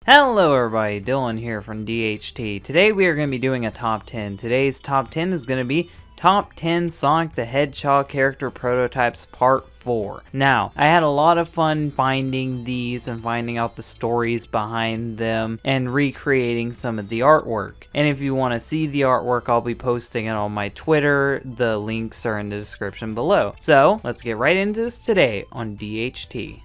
Hello everybody, Dylan here from DHT. Today we are going to be doing a top 10. Today's top 10 is going to be Top 10 Sonic the Hedgehog Character Prototypes Part 4. Now, I had a lot of fun finding these and finding out the stories behind them and recreating some of the artwork. And if you want to see the artwork, I'll be posting it on my Twitter. The links are in the description below. So, let's get right into this today on DHT.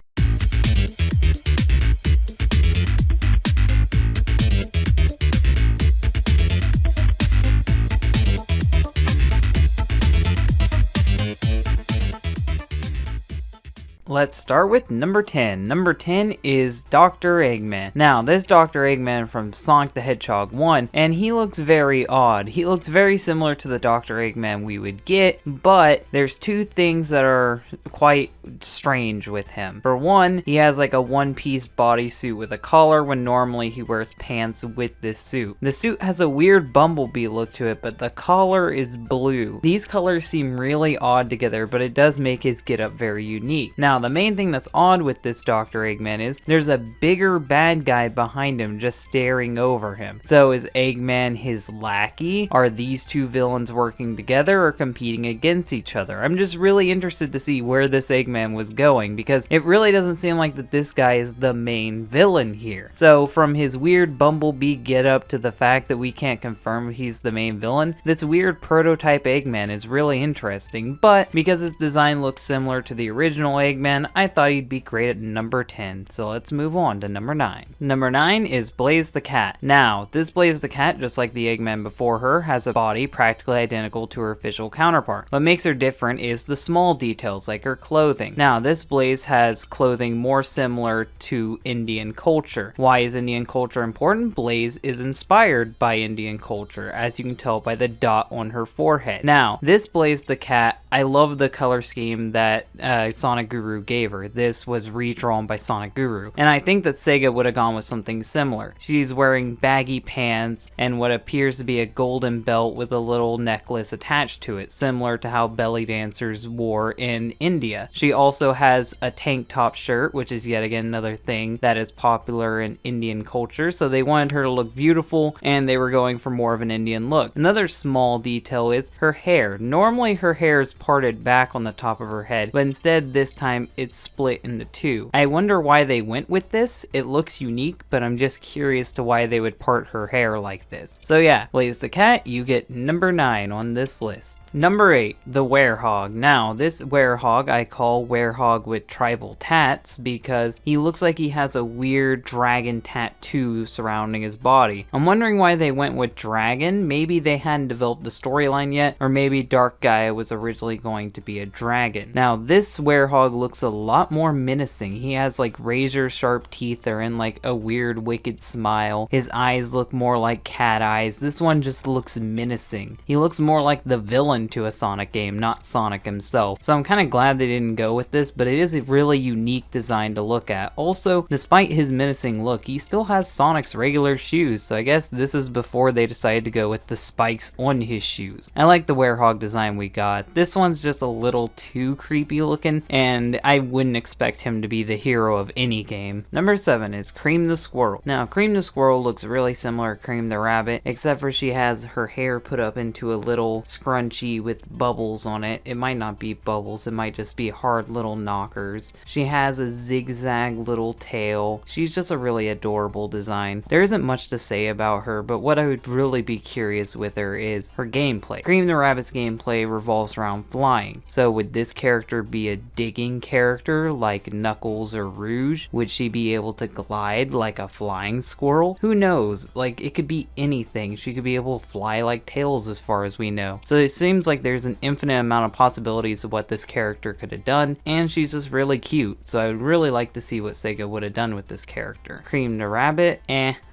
Let's start with number 10. Number 10 is Dr. Eggman. Now, this Dr. Eggman from Sonic the Hedgehog 1, and he looks very odd. He looks very similar to the Dr. Eggman we would get, but there's two things that are quite strange with him. For one, he has like a one-piece bodysuit with a collar when normally he wears pants with this suit. The suit has a weird bumblebee look to it, but the collar is blue. These colors seem really odd together, but it does make his getup very unique. Now, the main thing that's odd with this Dr. Eggman is there's a bigger bad guy behind him just staring over him. So is Eggman his lackey? Are these two villains working together or competing against each other? I'm just really interested to see where this Eggman was going, because it really doesn't seem like that this guy is the main villain here. So from his weird bumblebee getup to the fact that we can't confirm he's the main villain, this weird prototype Eggman is really interesting, but because his design looks similar to the original Eggman, I thought he'd be great at number 10, so let's move on to number 9. Number 9 is Blaze the Cat. Now, this Blaze the Cat, just like the Eggman before her, has a body practically identical to her official counterpart. What makes her different is the small details, like her clothing. Now, this Blaze has clothing more similar to Indian culture. Why is Indian culture important? Blaze is inspired by Indian culture, as you can tell by the dot on her forehead. Now, this Blaze the Cat, I love the color scheme that Sonic Guru gave her. This was redrawn by Sonic Guru, and I think that Sega would have gone with something similar. She's wearing baggy pants and what appears to be a golden belt with a little necklace attached to it, similar to how belly dancers wore in India. She also has a tank top shirt, which is yet again another thing that is popular in Indian culture, so they wanted her to look beautiful and they were going for more of an Indian look. Another small detail is her hair. Normally her hair is parted back on the top of her head, but instead this time it's split into two. I wonder why they went with this. It looks unique, but I'm just curious to why they would part her hair like this. So yeah, Blaze the Cat, you get number 9 on this list. Number 8, the Werehog. Now, this Werehog I call Werehog with tribal tats because he looks like he has a weird dragon tattoo surrounding his body. I'm wondering why they went with dragon. Maybe they hadn't developed the storyline yet, or maybe Dark Gaia was originally going to be a dragon. Now, this Werehog looks a lot more menacing. He has like razor sharp teeth that are in like a weird wicked smile. His eyes look more like cat eyes. This one just looks menacing. He looks more like the villain to a Sonic game, not Sonic himself. So I'm kind of glad they didn't go with this, but it is a really unique design to look at. Also, despite his menacing look, he still has Sonic's regular shoes, so I guess this is before they decided to go with the spikes on his shoes. I like the Werehog design we got. This one's just a little too creepy looking, and I wouldn't expect him to be the hero of any game. Number 7 is Cream the Squirrel. Now, Cream the Squirrel looks really similar to Cream the Rabbit, except for she has her hair put up into a little scrunchie with bubbles on it. It might not be bubbles, it might just be hard little knockers. She has a zigzag little tail. She's just a really adorable design. There isn't much to say about her, but what I would really be curious with her is her gameplay. Cream the Rabbit's gameplay revolves around flying. So would this character be a digging character like Knuckles or Rouge? Would she be able to glide like a flying squirrel? Who knows? Like, it could be anything. She could be able to fly like Tails as far as we know. So it seems like there's an infinite amount of possibilities of what this character could have done, and she's just really cute, so I would really like to see what Sega would have done with this character. Cream the Rabbit,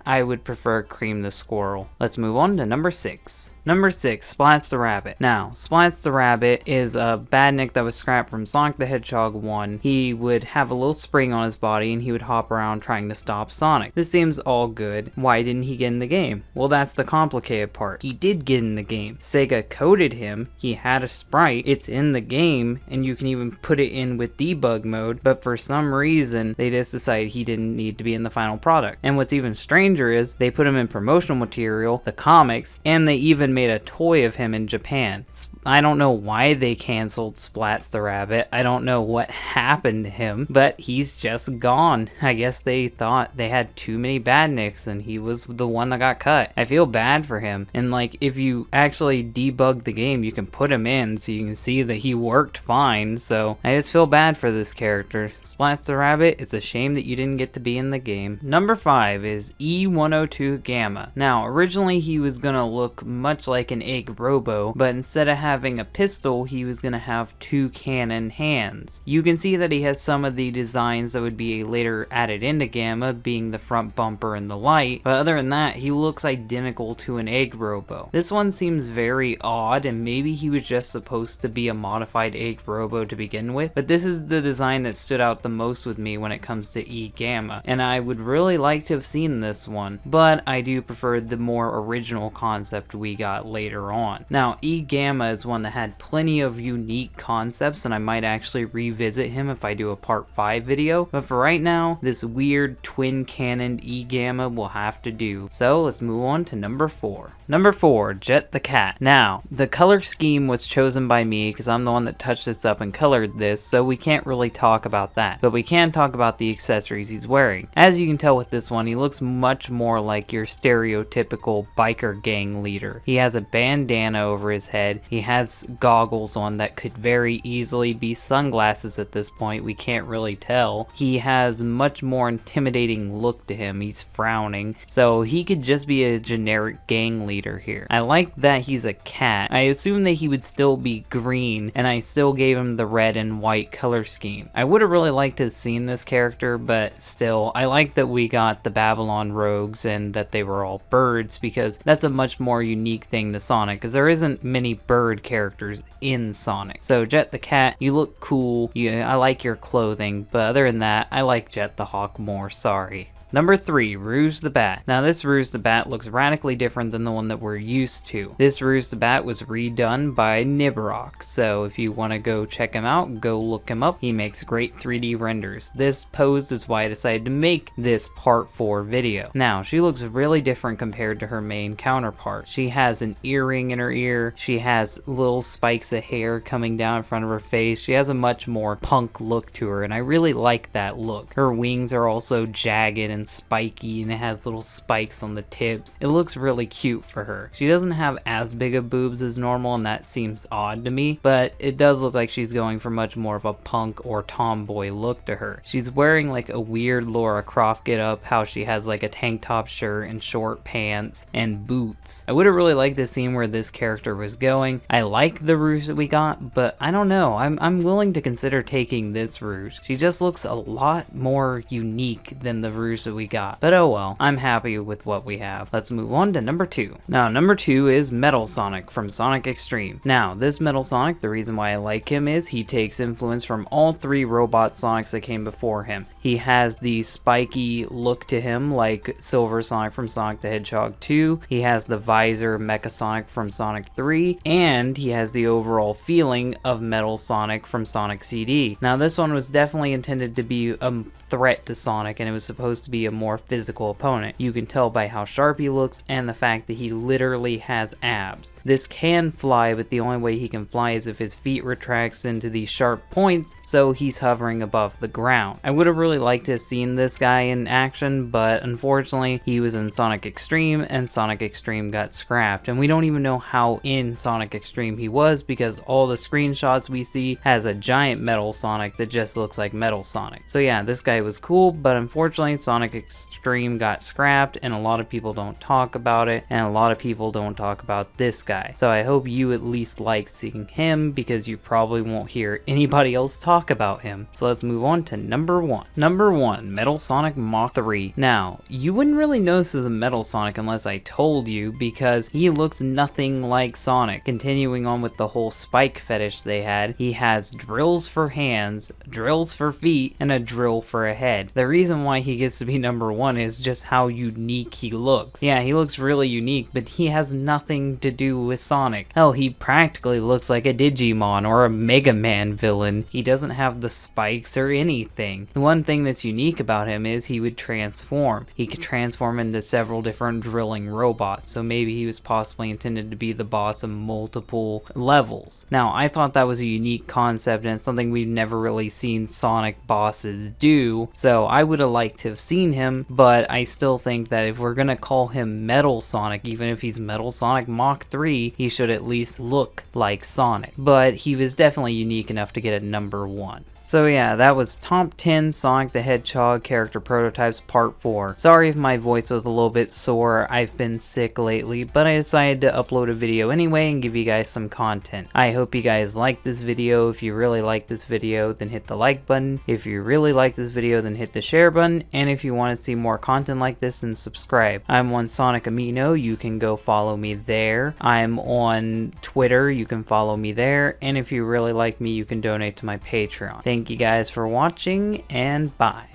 I would prefer Cream the Squirrel. Let's move on to number 6. Number 6, Splats the Rabbit. Now, Splats the Rabbit is a badnik that was scrapped from Sonic the Hedgehog 1. He would have a little spring on his body and he would hop around trying to stop Sonic. This seems all good. Why didn't he get in the game? Well, that's the complicated part. He did get in the game. Sega coded him, he had a sprite, it's in the game, and you can even put it in with debug mode, but for some reason, they just decided he didn't need to be in the final product. And what's even stranger is, they put him in promotional material, the comics, and they even made a toy of him in Japan. I don't know why they canceled Splats the Rabbit. I don't know what happened to him, but he's just gone. I guess they thought they had too many badniks and he was the one that got cut. I feel bad for him. And like, if you actually debug the game, you can put him in so you can see that he worked fine. So I just feel bad for this character. Splats the Rabbit, it's a shame that you didn't get to be in the game. Number 5 is E102 Gamma. Now, originally he was gonna look much like an egg robo, but instead of having a pistol, he was gonna have 2 cannon hands. You can see that he has some of the designs that would be later added into Gamma, being the front bumper and the light, but other than that, he looks identical to an egg robo. This one seems very odd, and maybe he was just supposed to be a modified egg robo to begin with, but this is the design that stood out the most with me when it comes to E Gamma, and I would really like to have seen this one, but I do prefer the more original concept we got later on. Now, E Gamma is one that had plenty of unique concepts, and I might actually revisit him if I do a part 5 video, but for right now, this weird twin cannoned E Gamma will have to do. So let's move on to number 4. Number 4, Jet the Cat. Now, the color scheme was chosen by me because I'm the one that touched this up and colored this, so we can't really talk about that, but we can talk about the accessories he's wearing. As you can tell with this one, he looks much more like your stereotypical biker gang leader. He has a bandana over his head, he has goggles on that could very easily be sunglasses at this point, we can't really tell. He has much more intimidating look to him, he's frowning, so he could just be a generic gang leader here. I like that he's a cat. I assume that he would still be green, and I still gave him the red and white color scheme. I would have really liked to have seen this character, but still, I like that we got the Babylon Rogues and that they were all birds, because that's a much more unique thing to Sonic, because there isn't many bird characters in Sonic. So Jet the Cat, you look cool, I like your clothing, but other than that, I like Jet the Hawk more, sorry. Number 3, Rouge the Bat. Now this Rouge the Bat looks radically different than the one that we're used to. This Rouge the Bat was redone by Nibrock, so if you want to go check him out, go look him up. He makes great 3D renders. This pose is why I decided to make this part 4 video. Now, she looks really different compared to her main counterpart. She has an earring in her ear, she has little spikes of hair coming down in front of her face, she has a much more punk look to her, and I really like that look. Her wings are also jagged and spiky, and it has little spikes on the tips. It looks really cute for her. She doesn't have as big of boobs as normal, and that seems odd to me, but it does look like she's going for much more of a punk or tomboy look to her. She's wearing like a weird Laura Croft get up, how she has like a tank top shirt and short pants and boots. I would have really liked to see where this character was going. I like the rouge that we got, but I don't know. I'm willing to consider taking this rouge. She just looks a lot more unique than the rouge that we got. But oh well, I'm happy with what we have. Let's move on to number 2. Now, number 2 is Metal Sonic from Sonic Extreme. Now, this Metal Sonic, the reason why I like him is he takes influence from all 3 robot Sonics that came before him. He has the spiky look to him like Silver Sonic from Sonic the Hedgehog 2. He has the visor Mecha Sonic from Sonic 3, and he has the overall feeling of Metal Sonic from Sonic CD. Now, this one was definitely intended to be a threat to Sonic, and it was supposed to be a more physical opponent. You can tell by how sharp he looks and the fact that he literally has abs. This can fly, but the only way he can fly is if his feet retracts into these sharp points, so he's hovering above the ground. I would have really liked to have seen this guy in action, but unfortunately he was in Sonic Extreme, and Sonic Extreme got scrapped, and we don't even know how in Sonic Extreme he was, because all the screenshots we see has a giant Metal Sonic that just looks like Metal Sonic. So yeah, this guy it was cool, but unfortunately Sonic Extreme got scrapped and a lot of people don't talk about it, and a lot of people don't talk about this guy. So I hope you at least like seeing him, because you probably won't hear anybody else talk about him. So let's move on to number 1. Number 1, Metal Sonic Mach 3. Now, you wouldn't really know this is a Metal Sonic unless I told you, because he looks nothing like Sonic. Continuing on with the whole spike fetish they had, he has drills for hands, drills for feet, and a drill for a head. The reason why he gets to be number 1 is just how unique he looks. Yeah, he looks really unique, but he has nothing to do with Sonic. Hell, he practically looks like a Digimon or a Mega Man villain. He doesn't have the spikes or anything. The one thing that's unique about him is he would transform. He could transform into several different drilling robots, so maybe he was possibly intended to be the boss of multiple levels. Now, I thought that was a unique concept, and it's something we've never really seen Sonic bosses do, so I would have liked to have seen him, but I still think that if we're gonna call him Metal Sonic, even if he's Metal Sonic Mach 3, he should at least look like Sonic. But he was definitely unique enough to get a number 1. So yeah, that was top 10 Sonic the Hedgehog character prototypes part 4. Sorry if my voice was a little bit sore, I've been sick lately, but I decided to upload a video anyway and give you guys some content. I hope you guys liked this video. If you really like this video, then hit the like button. If you really like this video, then hit the share button. And if you want to see more content like this, then subscribe. I'm on Sonic Amino, you can go follow me there. I'm on Twitter, you can follow me there. And if you really like me, you can donate to my Patreon. Thank you guys for watching, and bye.